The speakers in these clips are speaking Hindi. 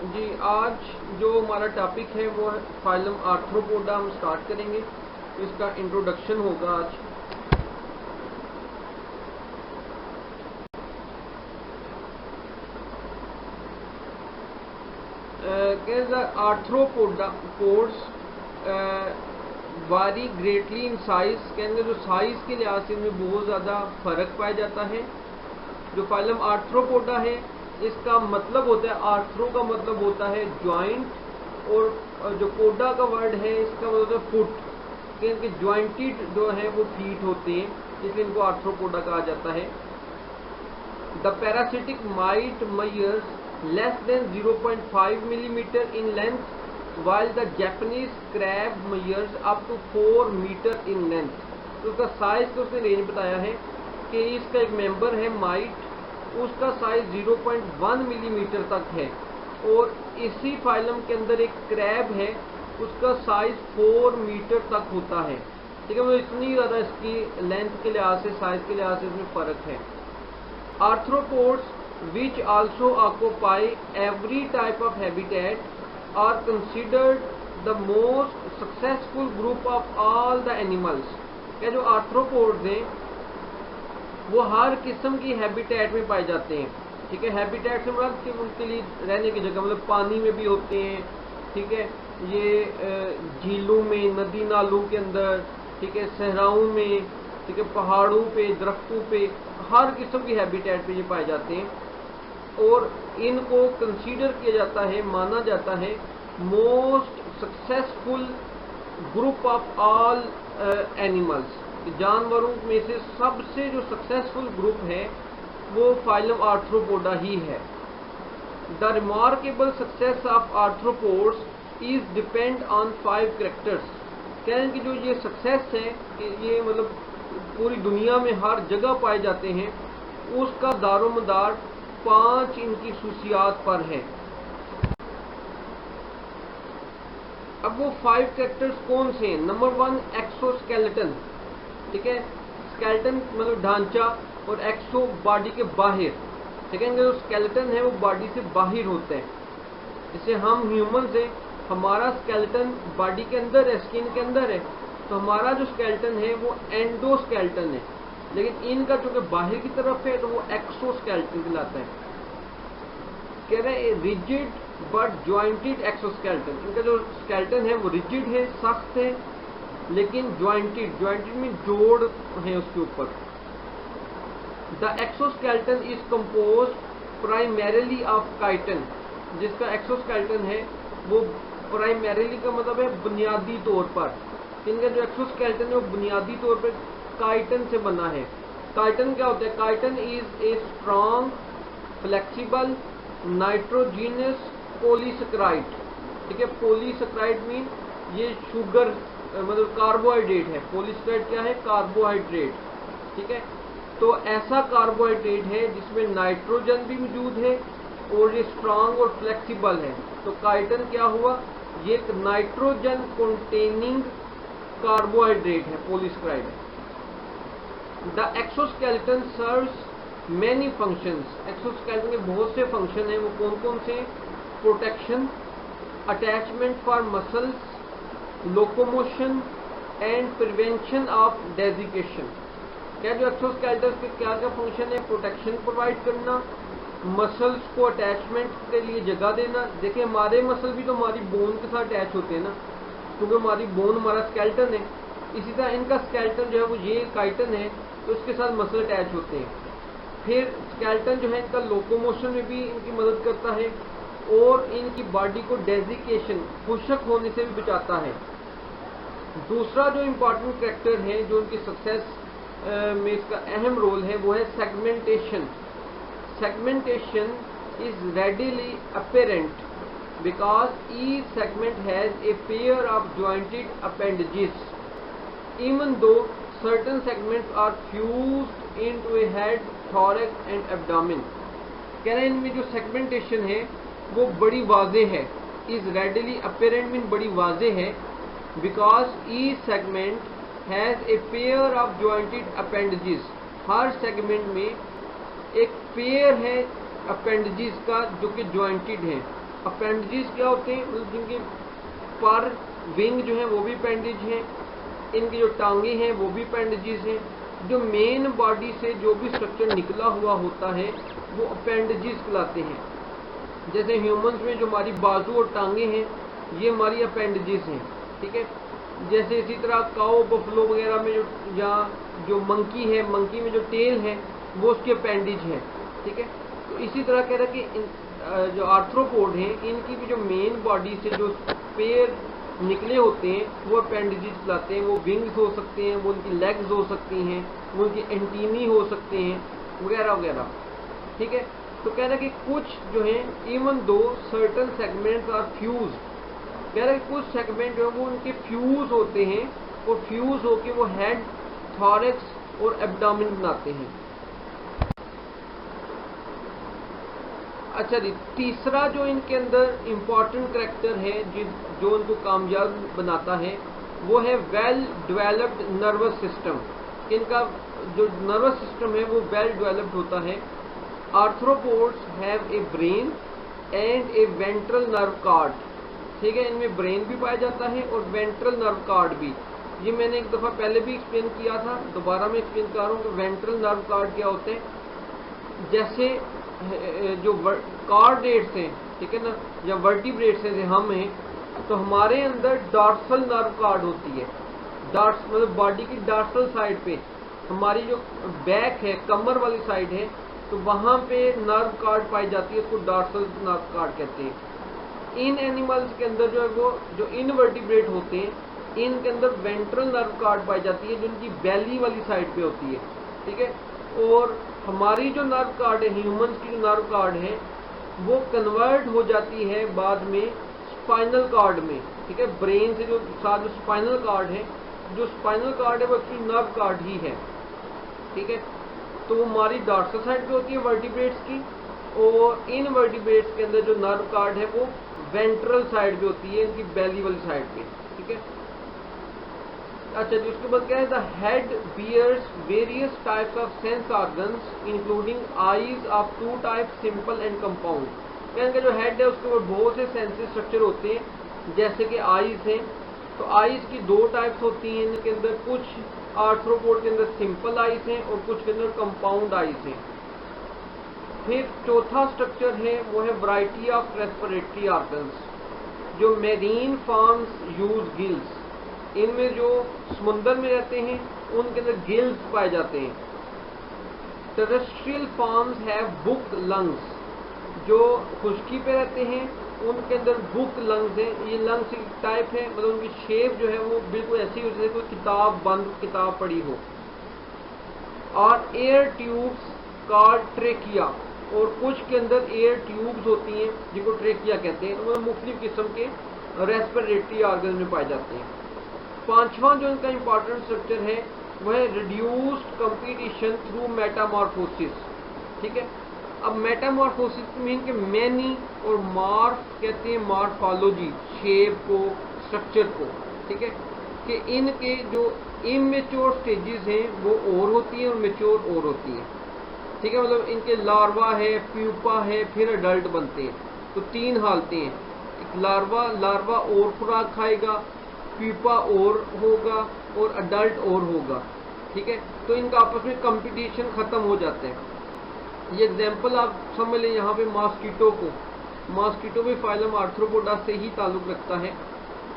जी, आज जो हमारा टॉपिक है वो फाइलम आर्थ्रोपोडा हम स्टार्ट करेंगे। इसका इंट्रोडक्शन होगा आज। आर्थ्रोपोडा पोड्स वारी ग्रेटली इन साइज। कहेंगे जो साइज के लिहाज से इनमें बहुत ज़्यादा फर्क पाया जाता है। जो फाइलम आर्थ्रोपोडा है इसका मतलब होता है, आर्थ्रो का मतलब होता है ज्वाइंट, और जो पोडा का वर्ड है इसका मतलब है फुट। इनके ज्वाइंटेड जो है वो फीट होते हैं, इसलिए इनको आर्थ्रोपोडा कहा जाता है। The parasitic might measures less than 0.5 millimeter in length, while the Japanese crab measures up to 4 meter in length। तो उसका साइज तो उसने रेंज बताया है कि इसका एक मेंबर है माइट, उसका साइज 0.1 मिलीमीटर तक है, और इसी फाइलम के अंदर एक क्रैब है, उसका साइज 4 मीटर तक होता है। ठीक है, मतलब इतनी ज़्यादा इसकी लेंथ के लिहाज से, साइज के लिहाज से इसमें फ़र्क है। Arthropods, which also occupy every type of habitat, are considered the most successful group of all the animals। क्या जो आर्थ्रोपोड्स हैं वो हर किस्म की हैबिटेट में पाए जाते हैं। ठीक है, हैबिटेट से मतलब कि उनके लिए रहने की जगह, मतलब पानी में भी होते हैं। ठीक है, ये झीलों में, नदी नालों के अंदर, ठीक है, सहराओं में, ठीक है, पहाड़ों पे, दरख्तों पे, हर किस्म की हैबिटेट पे ये पाए जाते हैं। और इनको कंसीडर किया जाता है, माना जाता है most successful group of all animals. जानवरों में से सबसे जो सक्सेसफुल ग्रुप है वो फाइलम आर्थ्रोपोडा ही है। The remarkable success of arthropods is depend on 5 characters. कह रहे हैं कि जो ये सक्सेस है कि ये मतलब पूरी दुनिया में हर जगह पाए जाते हैं, उसका दारोमदार 5 इनकी खसूसियात पर है। अब वो 5 कैरेक्टर्स कौन से हैं? Number 1, exoskeleton. ठीक है, स्केलेटन मतलब ढांचा, और एक्सो बॉडी के बाहर। ठीक है, जो स्केलेटन है वो बॉडी से बाहर होता है। जैसे हम ह्यूमंस हैं, हमारा स्केलेटन बॉडी के अंदर है, स्किन के अंदर है, तो हमारा जो स्केलेटन है वो एंडोस्केलेटन है। लेकिन इनका चूंकि बाहर की तरफ है तो वो एक्सोस्केलेटन कहलाता है। कह रहे हैं रिजिड बट ज्वाइंटेड एक्सोस्केलेटन। इनका जो स्केलेटन है वो रिजिड है, सख्त है, लेकिन ज्वाइंटेड, ज्वाइंटेड में जोड़ है उसके ऊपर। The exoskeleton is compose primarily of chitin. जिसका एक्सोस्केलेटन है वो प्राइमरीली का मतलब है बुनियादी तौर पर। इनका जो एक्सोस्केलेटन है वो बुनियादी तौर पर काइटिन से बना है। काइटिन क्या होता है? Chitin is a strong, flexible, nitrogenous polysaccharide. ठीक है, पॉलीसेकेराइड मीन ये शुगर मतलब कार्बोहाइड्रेट है। पॉलीसेकेराइड क्या है? कार्बोहाइड्रेट। ठीक है, तो ऐसा कार्बोहाइड्रेट है जिसमें नाइट्रोजन भी मौजूद है और ये स्ट्रांग और फ्लेक्सिबल है। तो काइटिन क्या हुआ? ये एक नाइट्रोजन कंटेनिंग कार्बोहाइड्रेट है, पॉलीसेकेराइड है। The exoskeleton serves many functions. Exoskeleton के बहुत से फंक्शन हैं। वो कौन कौन से? Protection, attachment for muscles, locomotion and prevention of desiccation. क्या जो एक्सोस्केलेटन के क्या क्या फंक्शन है? प्रोटेक्शन प्रोवाइड करना, मसल्स को अटैचमेंट के लिए जगह देना। देखिए हमारे मसल भी तो हमारी बोन के साथ अटैच होते हैं ना, क्योंकि हमारी बोन हमारा स्केलेटन है। इसी तरह इनका स्केलेटन जो है वो ये काइटिन है, तो इसके साथ मसल अटैच होते हैं। फिर स्केलेटन जो है इनका लोकोमोशन में भी इनकी मदद करता है, और इनकी बॉडी को डेजिकेशन, खुशक होने से भी बचाता है। दूसरा जो इम्पॉर्टेंट कैरेक्टर है जो उनकी सक्सेस में इसका अहम रोल है वो है segmentation. Segmentation is readily apparent because each segment has a pair of jointed appendages, even though certain segments are fused into a head, thorax and abdomen। कह रहे हैं इनमें जो सेगमेंटेशन है वो बड़ी वाज़ेह है। इज रेडिली अपेरेंट मीन बड़ी वाज़ेह है, because each segment has a pair of jointed appendages। Her segment में एक पेयर है अपेंडेजेस का जो कि ज्वाइंटेड है। अपेंडेजेस क्या होते हैं, मतलब जिनके पर विंग जो है वो भी अपेंडेज हैं, इनकी जो टांगे हैं वो भी अपेंडेजेस हैं। जो मेन बॉडी से जो भी स्ट्रक्चर निकला हुआ होता है वो अपेंडेजेस कहलाते हैं। जैसे ह्यूमंस में जो हमारी बाजू और टांगे हैं ये हमारी अपेंडेजेस हैं, ठीक है। जैसे इसी तरह काओ बफलो वगैरह में जो, या जो मंकी है, मंकी में जो टेल है वो उसके अपेंडेज है, ठीक है। तो इसी तरह कह रहा कि जो आर्थ्रोपोड हैं इनकी भी जो मेन बॉडी से जो पैर निकले होते हैं वो अपेंडेजेस कहलाते हैं। वो विंग्स हो सकते हैं, वो उनकी लेग्स हो सकती हैं, वो उनकी एंटीनी हो सकते हैं, वगैरह वगैरह, ठीक है। तो कह रहा है कि कुछ जो है even though certain segments are fuse, कह रहा है कि कुछ सेगमेंट जो है वो उनके फ्यूज होते हैं और फ्यूज होके वो हेड, थॉरैक्स और एब्डोमेन बनाते हैं। अच्छा जी, तीसरा जो इनके अंदर इंपॉर्टेंट करैक्टर है जो उनको कामयाब बनाता है वो है वेल डेवलप्ड नर्वस सिस्टम। इनका जो नर्वस सिस्टम है वो वेल डेवलप्ड होता है। Arthropods have a brain and A ventral nerve card, ठीक है। इनमें ब्रेन भी पाया जाता है और वेंट्रल नर्व कार्ड भी। ये मैंने एक दफ़ा पहले भी एक्सप्लेन किया था, दोबारा मैं एक्सप्लेन कर रहा हूँ कि वेंट्रल नर्व कार्ड क्या होते हैं। जैसे जो कार्डेट्स हैं, ठीक है ना, या वर्टिब्रेट्स हैं जैसे हम हैं, तो हमारे अंदर डॉर्सल नर्व कार्ड होती है। डॉर्स मतलब बॉडी की डॉर्सल साइड पे हमारी जो बैक है, कमर वाली साइड है, तो वहां पे नर्व कार्ड पाई जाती है, उसको डॉर्सल नर्व कार्ड कहते हैं। इन एनिमल्स के अंदर जो है वो जो इनवर्टिब्रेट होते हैं इनके अंदर वेंट्रल नर्व कार्ड पाई जाती है जो उनकी बैली वाली साइड पे होती है, ठीक है। और हमारी जो नर्व कार्ड है, ह्यूमंस की जो नर्व कार्ड है, वो कन्वर्ट हो जाती है बाद में स्पाइनल कार्ड में, ठीक है। ब्रेन से जो साथ जो स्पाइनल कार्ड है, जो स्पाइनल कार्ड है वो एक्चुअली नर्व कार्ड ही है, ठीक है। तो वो हमारी डॉर्सल साइड पे होती है वर्टिब्रेट्स की, और इन वर्टिब्रेट्स के अंदर जो नर्व कार्ड है वो वेंट्रल साइड पे होती है, इनकी बैली वाली साइड पे, ठीक है। अच्छा जी, उसके बाद क्या है, the head bears various types of sense organs including eyes of two types, simple and compound. इनका जो हेड है उसके ऊपर बहुत से सेंसेस स्ट्रक्चर होते हैं, जैसे कि आईज हैं, तो आईज की दो टाइप्स होती हैं इनके अंदर। कुछ आर्थ्रोपोड के अंदर सिंपल आईज हैं और कुछ के अंदर कंपाउंड आईज हैं। फिर चौथा स्ट्रक्चर है वो है वैरायटी ऑफ रेस्पिरेटरी ऑर्गन्स। जो मेरीन फॉर्म्स यूज गिल्स, इनमें जो समुद्र में रहते हैं उनके अंदर गिल्स पाए जाते हैं। Terrestrial forms have book lungs, जो खुश्की पे रहते हैं उनके अंदर बुक लंग्स हैं। ये लंग्स की टाइप है, मतलब उनकी शेप जो है वो बिल्कुल ऐसी हो जैसे कोई किताब, बंद किताब पड़ी हो। और एयर ट्यूब्स कॉल्ड ट्रेकिया, और कुछ के अंदर एयर ट्यूब्स होती हैं जिनको ट्रेकिया कहते हैं। वो मुख्तलिफ किस्म के रेस्पिरेटरी ऑर्गन में पाए जाते हैं। पांचवा जो इनका इंपॉर्टेंट स्ट्रक्चर है वह है रिड्यूस्ड कंपटीशन थ्रू मेटामॉर्फोसिस, ठीक है। अब मेटामॉर्फोसिस मीन के मैनी और मॉर्फ कहते हैं मॉर्फोलॉजी, शेप को, स्ट्रक्चर को, ठीक है। कि इनके जो इमेच्योर स्टेजेस हैं वो और होती हैं और मेच्योर और होती हैं, ठीक है। मतलब इनके लार्वा है, प्यूपा है, फिर अडल्ट बनते हैं। तो तीन हालतें हैं, एक लार्वा और खुराक खाएगा, प्यूपा और होगा और अडल्ट और होगा, ठीक है। तो इनका आपस में कंपटीशन खत्म हो जाता है। ये एग्जाम्पल आप समझ लें यहाँ पे मॉस्किटो को, मॉस्किटो भी फाइलम आर्थ्रोपोडा से ही ताल्लुक रखता है।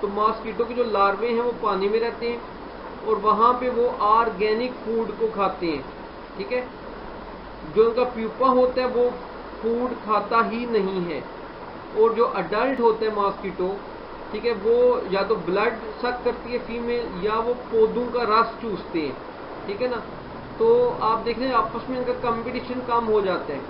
तो मॉस्किटो के जो लार्वे हैं वो पानी में रहते हैं और वहाँ पे वो ऑर्गेनिक फूड को खाते हैं, ठीक है। जो उनका प्यूपा होता है वो फूड खाता ही नहीं है। और जो अडल्ट होते हैं मॉस्किटो, ठीक है, वो या तो ब्लड सक करती है फीमेल या वो पौधों का रस चूसते हैं, ठीक है ना। तो आप देख रहे हैं आपस में इनका कंपटीशन कम हो जाता है।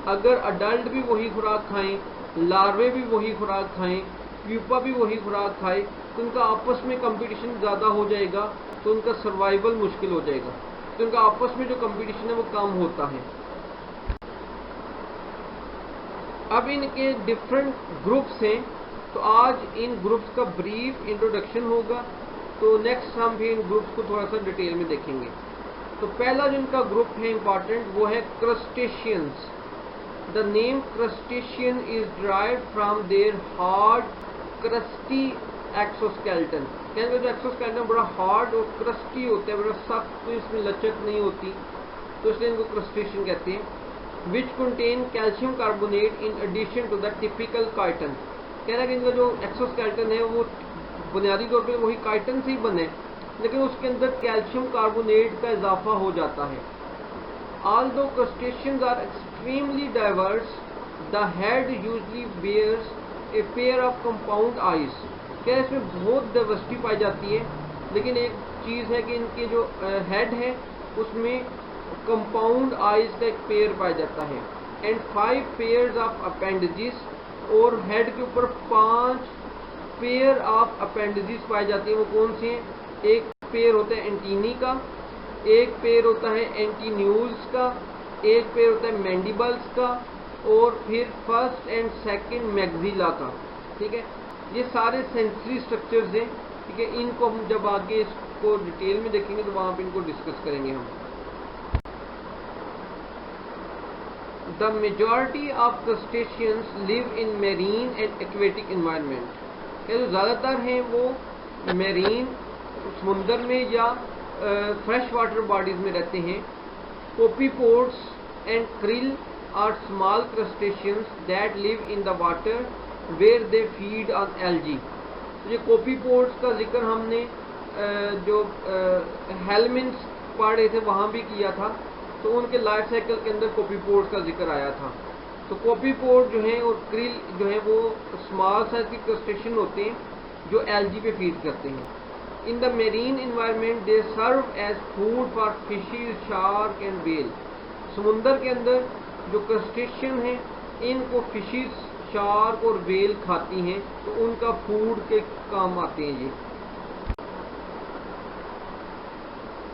अगर अडल्ट भी वही खुराक खाएं, लार्वे भी वही खुराक खाएं, प्यूपा भी वही खुराक खाए, तो इनका आपस में कंपटीशन ज़्यादा हो जाएगा, तो उनका सर्वाइवल मुश्किल हो जाएगा। तो इनका आपस में जो कंपटीशन है वो कम होता है। अब इनके डिफरेंट ग्रुप्स हैं, तो आज इन ग्रुप्स का ब्रीफ इंट्रोडक्शन होगा। तो नेक्स्ट हम भी इन ग्रुप्स को थोड़ा सा डिटेल में देखेंगे। तो पहला जो इनका ग्रुप है इंपॉर्टेंट वो है crustaceans. The name crustacean is derived from there hard crusty exoskeleton. कहते जो एक्सोस्केलेटन बड़ा हार्ड और क्रस्टी होता है, बड़ा सख्त, तो इसमें लचक नहीं होती, तो इसलिए इनको क्रस्टेशियन कहते हैं। Which contain calcium carbonate in addition to the typical chitin. कह रहा है कि इनका जो एक्सोस्केलेटन है वो बुनियादी तौर पे वही काइटन से ही बने, लेकिन उसके अंदर कैल्शियम कार्बोनेट का इजाफा हो जाता है। Although crustaceans are extremely diverse, the head usually bears a pair of compound eyes। क्या इसमें बहुत डाइवर्सिटी पाई जाती है, लेकिन एक चीज़ है कि इनके जो हेड है उसमें कंपाउंड आइज का एक पेयर पाया जाता है। एंड 5 पेयर्स ऑफ अपेंडेजेस, और हेड के ऊपर 5 पेयर ऑफ अपेंडेजेस पाई जाती है। वो कौन से हैं? एक पेयर होता है एंटीनी का, एक पेयर होता है एंटीन्यूल्स का, एक पेयर होता है मैंडिबल्स का, और फिर फर्स्ट एंड सेकंड मैग्जिला का। ठीक है, ये सारे सेंसरी स्ट्रक्चर्स हैं। ठीक है, इनको हम जब आगे इसको डिटेल में देखेंगे तो वहां पे इनको डिस्कस करेंगे हम। The majority of crustaceans live in marine and aquatic environment. जो ज़्यादातर हैं वो मेरीन समुंदर में या फ्रेश वाटर बॉडीज में रहते हैं। Copepods and krill are small crustaceans that live in the water where they feed on algae. ये कोपीपोड्स का जिक्र हमने जो हेलमिन्स पढ़े थे वहाँ भी किया था, तो उनके लाइफ साइकिल के अंदर कोपीपोड्स का जिक्र आया था। तो कोपीपोड जो है और क्रिल जो है वो स्मॉल साइज के क्रस्टेशियन होते हैं जो एल्गी पे फीड करते हैं। In the marine environment, they serve as food for fishes, shark and whale। समुंदर के अंदर जो क्रस्टेशियन हैं इनको फिशेस, शार्क और वेल खाती हैं, तो उनका फूड के काम आते हैं ये।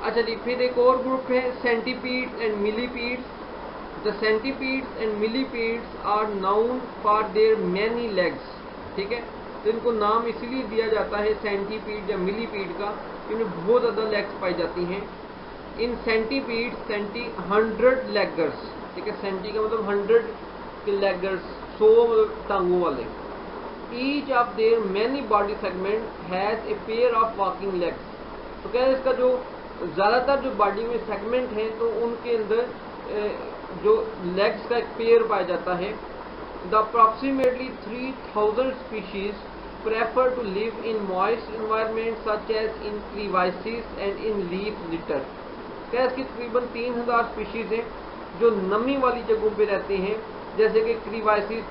अच्छा जी, फिर एक और ग्रुप है centipedes and millipedes. The centipedes and millipedes are known for their many legs. ठीक है, तो इनको नाम इसलिए दिया जाता है सेंटीपीड या मिलीपीड का, इनमें बहुत ज़्यादा लेग्स पाई जाती हैं। इन सेंटीपीड 100 लेगर्स। ठीक है, सेंटी का मतलब 100 के लेगर्स, 100 मतलब टांगों वाले। Each of their many body segment has a pair of walking legs. तो क्या है, इसका जो ज़्यादातर जो बॉडी में सेगमेंट हैं तो उनके अंदर जो लेग्स का एक पेयर पाया जाता है। The approximately 3000 species prefer to live in moist environments such as in crevices and in leaf litter। क्या इसकी तकरीबन 3000 स्पीशीज हैं जो नमी वाली जगहों पे रहते हैं, जैसे कि क्रीवाइसिस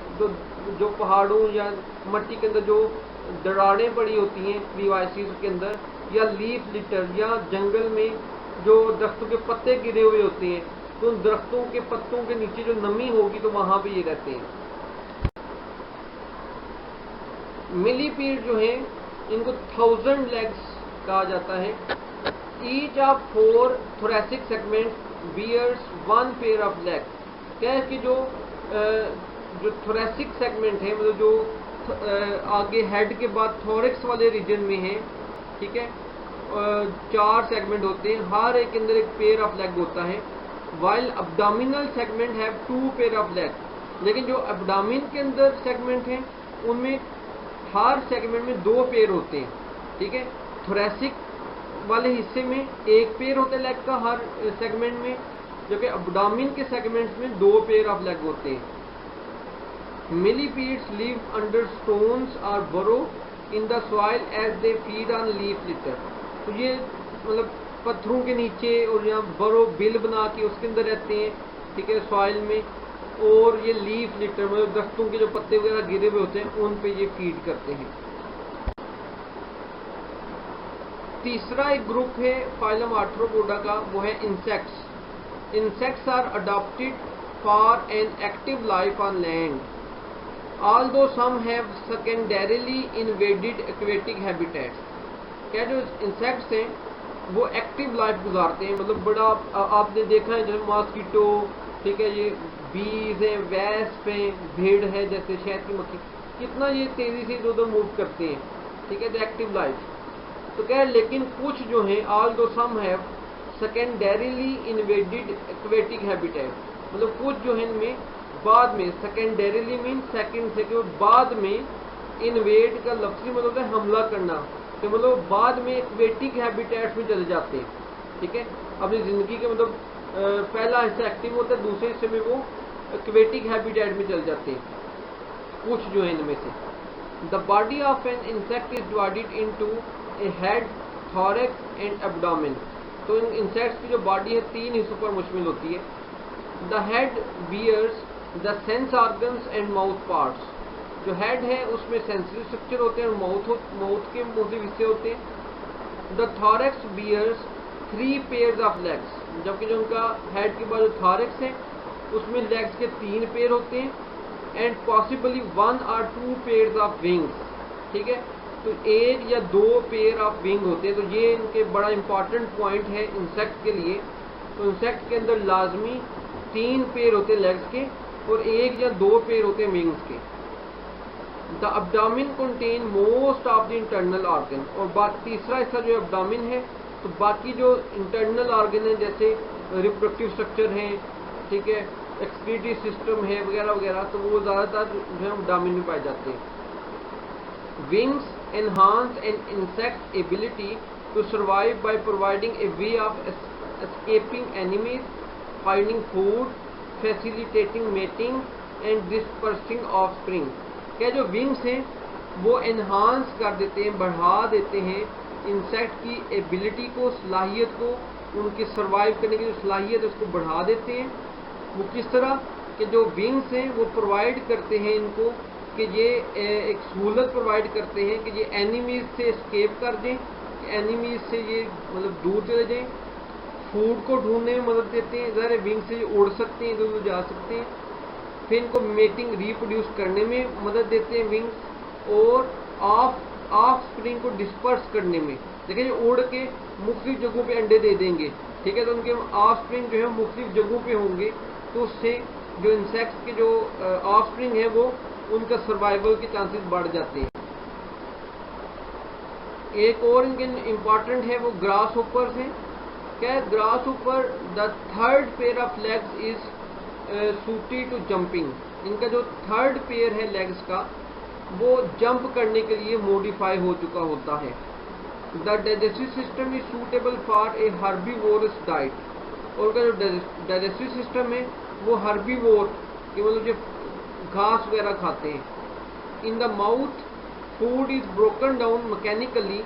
जो पहाड़ों या मट्टी के अंदर जो दरारें पड़ी होती हैं क्रीवाइसिस के अंदर, या लीफ लिटर या जंगल में जो दरख्तों के पत्ते गिरे हुए होते हैं, तो उन दरख्तों के पत्तों के नीचे जो नमी होगी तो वहां पे ये रहते हैं। मिलीपीड जो है इनको 1000 लेग्स कहा जाता है। Each of 4 thoracic segment bears 1 pair of leg. क्या है कि जो थोरेसिक सेगमेंट है, मतलब जो आगे हेड के बाद थोरिक्स वाले रीजन में है, ठीक है, 4 सेगमेंट होते हैं, हर एक के अंदर एक पेयर ऑफ लेग होता है। While abdominal segment have 2 pair of leg. लेकिन जो अब्डोमिन के अंदर सेगमेंट हैं उनमें हर सेगमेंट में 2 पेयर होते हैं। ठीक है, थोरेसिक वाले हिस्से में 1 पेयर होता है लेग का हर सेगमेंट में, जबकि अब्डोमिन के सेगमेंट्स में 2 पेयर ऑफ लेग होते हैं। मिलीपीड्स लिव अंडर स्टोन्स और burrow in the soil as they feed on leaf litter. तो ये मतलब पत्थरों के नीचे और यहाँ बरो बिल बना के उसके अंदर रहते हैं, ठीक है, सॉइल में, और ये लीफ लिटर मतलब दरख्तों के जो पत्ते वगैरह गिरे हुए होते हैं उन पे ये फीड करते हैं। तीसरा एक ग्रुप है फाइलम आर्थ्रोपोडा का, वो है insects. Insects are adapted for an active life on land, although some have secondarily invaded aquatic habitats. क्या जो इंसेक्ट्स हैं वो एक्टिव लाइफ गुजारते हैं, मतलब बड़ा आपने देखा है जैसे मॉस्किटो, ठीक है, ये बीज हैं, वैस्प हैं, भेड़ है, जैसे शहद की मक्खी, कितना ये तेजी से इधर उधर मूव करते हैं, ठीक है, तो एक्टिव लाइफ। तो क्या है, लेकिन कुछ जो हैं although some have secondarily invaded aquatic habitat, मतलब कुछ जो है इनमें बाद में, सेकेंडरीली मीन सेकंड से, कि बाद में, इन्वेड का लफ्जी मतलब होता है हमला करना, कि मतलब बाद में एक्वेटिक हैबिटेट्स में चले जाते हैं, ठीक है। अपनी जिंदगी के मतलब पहला हिस्सा एक्टिव होता है, दूसरे हिस्से में वो एक्वेटिक हैबिटेट में चले जाते हैं, कुछ जो है इनमें से। The body of an insect is divided into a head, thorax and abdomen. तो इन इंसेक्ट्स की जो बॉडी है 3 हिस्सों पर मुश्तमिल होती है। The head bears the sense organs and mouth parts. जो हेड है उसमें सेंसरी स्ट्रक्चर होते हैं और माउथ के मुख्तलिफ हिस्से होते हैं। The thorax bears 3 pairs of legs, जबकि जो उनका हेड के बाद जो थॉरैक्स है उसमें लेग्स के 3 पेयर होते हैं, and possibly 1 or 2 pairs of wings, ठीक है। तो 1 या 2 पेयर ऑफ विंग होते हैं। तो ये इनके बड़ा इंपॉर्टेंट पॉइंट है इंसेक्ट के लिए। तो इंसेक्ट के अंदर लाजमी 3 पेयर होते हैं लेग्स के और 1 या 2 पेयर होते हैं विंग्स के। The abdomen contain most of the internal organ. और तीसरा हिस्सा जो अब्डोमिन है, तो बाकी जो इंटरनल ऑर्गन है जैसे रिप्रोडक्टिव स्ट्रक्चर है, ठीक है, एक्सक्रीटरी सिस्टम है वगैरह वगैरह, तो वो ज़्यादातर जो है अब्डोमिन में पाए जाते हैं। Wings enhance an insect's ability to survive by providing a way of escaping enemies, finding food, facilitating mating and dispersing offspring। क्या जो विंग्स हैं वो एनहांस कर देते हैं, बढ़ा देते हैं इंसेक्ट की एबिलिटी को, सलाहियत को, उनकी सर्वाइव करने की जो सलाहियत है उसको बढ़ा देते हैं। वो किस तरह कि जो विंग्स हैं वो प्रोवाइड करते हैं इनको कि ये एक सहूलत प्रोवाइड करते हैं कि ये एनिमीज से एस्केप कर दें, एनिमीज से ये मतलब दूर चले जाएं, फूड को ढूंढने में मदद देते हैं। ज़रा विंग से उड़ सकते हैं, इधर उधर जा सकते हैं। फिर इनको मेटिंग रिप्रोड्यूस करने में मदद देते हैं विंग्स, और ऑफ स्प्रिंग को डिस्पर्स करने में। देखिए ये उड़ के मुख्तलिफ जगहों पे अंडे दे देंगे, ठीक है, तो उनके ऑफ स्प्रिंग जो है मुख्तलिफ जगहों पे होंगे, तो उससे जो इंसेक्ट्स के जो ऑफ स्प्रिंग है वो उनका सर्वाइवल के चांसेस बढ़ जाते हैं। एक और इनके इम्पॉर्टेंट है वो ग्रास होपर्स हैं। क्या है grasshopper? The third pair of legs is suited to jumping. इनका जो थर्ड पेयर है लेग्स का वो जंप करने के लिए मॉडिफाई हो चुका होता है। The digestive system is suitable for a herbivorous diet. और उनका जो डाइजेस्टिव सिस्टम है वो हर्बीवोर कि मतलब जो घास वगैरह खाते हैं। In the mouth food is broken down mechanically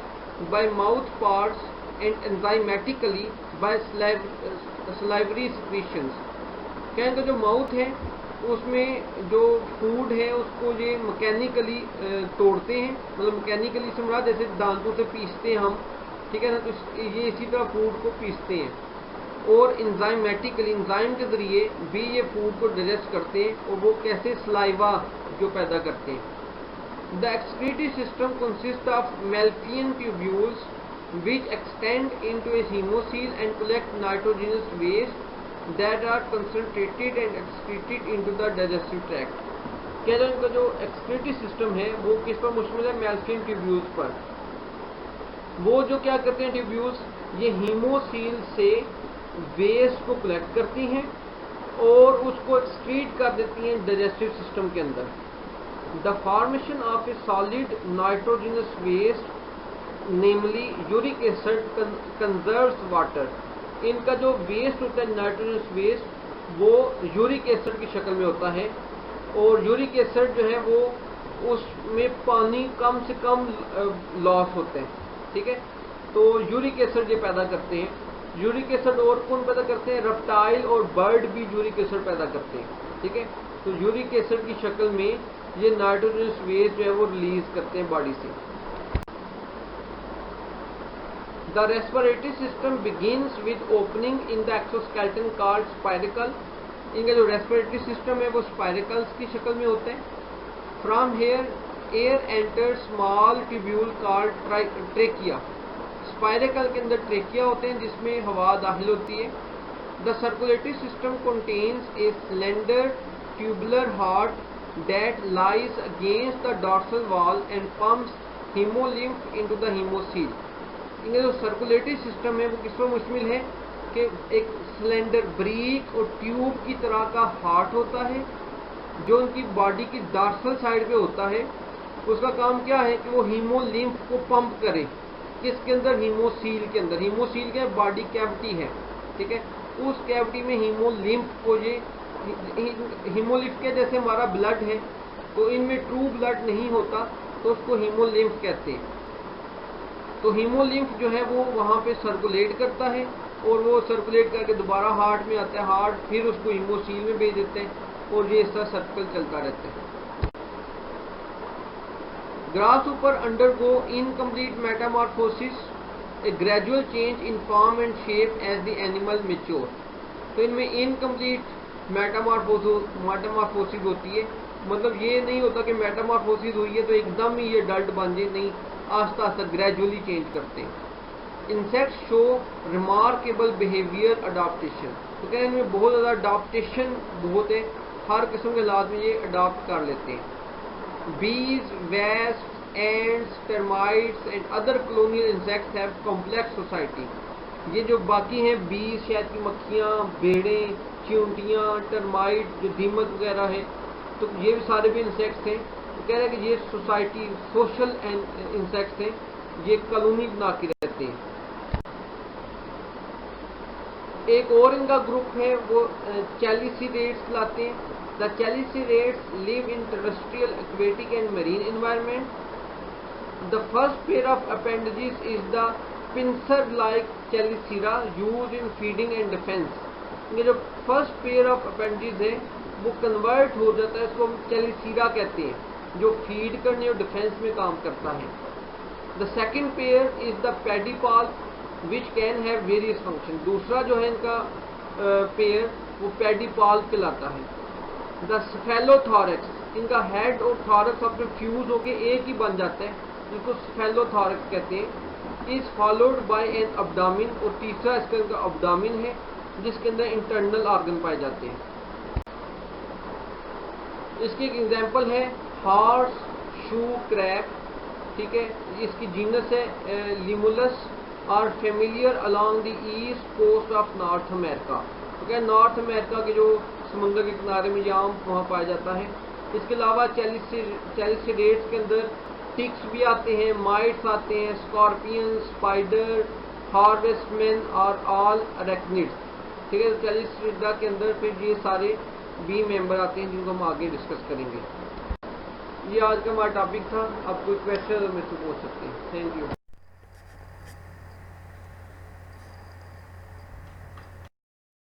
by mouth parts and enzymatically by salivary secretions. क्या इनका जो माउथ है उसमें जो फूड है उसको ये मैकेनिकली तोड़ते हैं, मतलब मैकेनिकली समझा जैसे दांतों से पीसते हैं हम, ठीक है ना, तो ये इसी तरह फूड को पीसते हैं। और इंजाइमेटिकली, इंजाइम के जरिए भी ये फूड को डाइजेस्ट करते हैं, और वो कैसे सलाइवा जो पैदा करते हैं। The excretory system consist of Malpighian tubules which extend into a hemocoel and collect nitrogenous waste that are concentrated and excreted into the digestive tract। क्या जो इनका जो एक्सक्रीटरी सिस्टम है वो किस पर मुश्तमिल है? मेल्फियन ट्यूब्यूल्स पर। वो जो क्या करते हैं ट्यूब्यूल्स, ये हीमोसील से वेस्ट को कलेक्ट करती हैं और उसको एक्सक्रीट कर देती हैं डाइजेस्टिव सिस्टम के अंदर। The formation of a solid nitrogenous waste namely uric acid conserves water. इनका जो वेस्ट होता है नाइट्रोजनस वेस्ट वो यूरिक एसिड की शक्ल में होता है, और यूरिक एसिड जो है वो उसमें पानी कम से कम लॉस होते हैं, ठीक है। तो यूरिक एसिड ये पैदा करते हैं। यूरिक एसिड और कौन पैदा करते हैं? रेप्टाइल और बर्ड भी यूरिक एसिड पैदा करते हैं, ठीक है। तो यूरिक एसिड की शक्ल में ये नाइट्रोजनस वेस्ट जो है वो रिलीज करते हैं बॉडी से। The respiratory system begins with opening in the exoskeleton called spiracle। इनका जो रेस्पिरेटरी सिस्टम है वो स्पाइरिकल्स की शक्ल में होते हैं। From here air enters small tubule called trachea। Spiracle के अंदर ट्रेकिया होते हैं जिसमें हवा दाखिल होती है। The circulatory system contains a slender tubular heart that lies against the dorsal wall and pumps hemolymph into the hemocoel। इनका जो सर्कुलेटरी सिस्टम है वो किस पर मुश्तमिल है कि एक सिलेंडर ब्रीक और ट्यूब की तरह का हार्ट होता है जो उनकी बॉडी की डार्सल साइड पे होता है, उसका काम क्या है कि वो हीमोलिम्फ को पंप करे। किसके अंदर? हीमोसील के अंदर। हीमोसील के बॉडी कैविटी है, ठीक है, उस कैविटी में हीमोलिम्फ को ये हीमोलिम्फ के जैसे हमारा ब्लड है, तो इनमें ट्रू ब्लड नहीं होता, तो उसको हीमोलिम्फ कहते हैं। तो हीमोलिम्फ जो है वो वहाँ पे सर्कुलेट करता है, और वो सर्कुलेट करके दोबारा हार्ट में आता है, हार्ट फिर उसको हीमोसील में भेज देते हैं, और ये इसका सर्कल चलता रहता है। Grasshopper undergo incomplete metamorphosis, a gradual change in form and shape as the animal mature. तो इनमें इनकम्प्लीट मेटामॉर्फोसिस होती है, मतलब ये नहीं होता कि मेटामॉर्फोसिस हुई है तो एकदम ही ये डल्ट बन जाए, नहीं, आस्ता आस्ता ग्रेजुअली चेंज करते हैं। Insects show remarkable behaviour adaptation, तो क्या इनमें बहुत ज़्यादा अडाप्टेशन बहुत है, हर किस्म के हालात में ये अडाप्ट कर लेते हैं। Bees, wasps, ants, termites and other colonial insects have complex society। ये जो बाकी हैं बीज, शहद की मक्खियाँ, भेड़ें, चींटियाँ, टर्माइट जो दीमक वगैरह है, तो ये भी सारे भी इंसेक्ट्स हैं। तो कह रहे हैं कि ये सोसाइटी सोशल इंसेक्ट्स हैं, ये कॉलोनी बना के रहते हैं। एक और इनका ग्रुप है वो चैलिसीडेट्स कहलाते हैं। The chelicerates live in terrestrial, aquatic and marine environment. The first pair of appendages is the pincer-like chelicera used in feeding and defense। ये जो फर्स्ट पेयर ऑफ अपेंडेजेस है वो कन्वर्ट हो जाता है, इसको हम chelicera कहते हैं, जो फीड करने और डिफेंस में काम करता है। The second pair is the pedipalp which can have various function। दूसरा जो है इनका पेयर वो pedipalp कहलाता है। द स्फेलोथॉरक्स, इनका हेड और थॉरक्स अपने फ्यूज होके एक ही बन जाते हैं, जिसको स्फेलोथॉरक्स कहते हैं। इज फॉलोड बाय एन अब्डामिन, और तीसरा इसका इनका अब्डामिन है जिसके अंदर इंटरनल ऑर्गन पाए जाते हैं। इसकी एक एग्जांपल है हॉर्स शू क्रैब, ठीक है, इसकी जीनस है लिमुलस, और familiar along the east coast of North America. तो क्या नॉर्थ अमेरिका के जो समुद्र के किनारे में यहाँ वहाँ पाया जाता है। इसके अलावा चैलिसीडेट्स के अंदर टिक्स भी आते हैं, माइट्स आते हैं, स्कॉर्पियन, स्पाइडर, हार्वेस्टमैन और ऑल अरेक्निड्स, ठीक है। चैलिसीडा के अंदर फिर ये सारे बी मेंबर आते हैं जिनको हम आगे डिस्कस करेंगे। ये आज का हमारा टॉपिक था। आप कोई क्वेश्चन मेरे से पूछ सकते हैं। Thank you.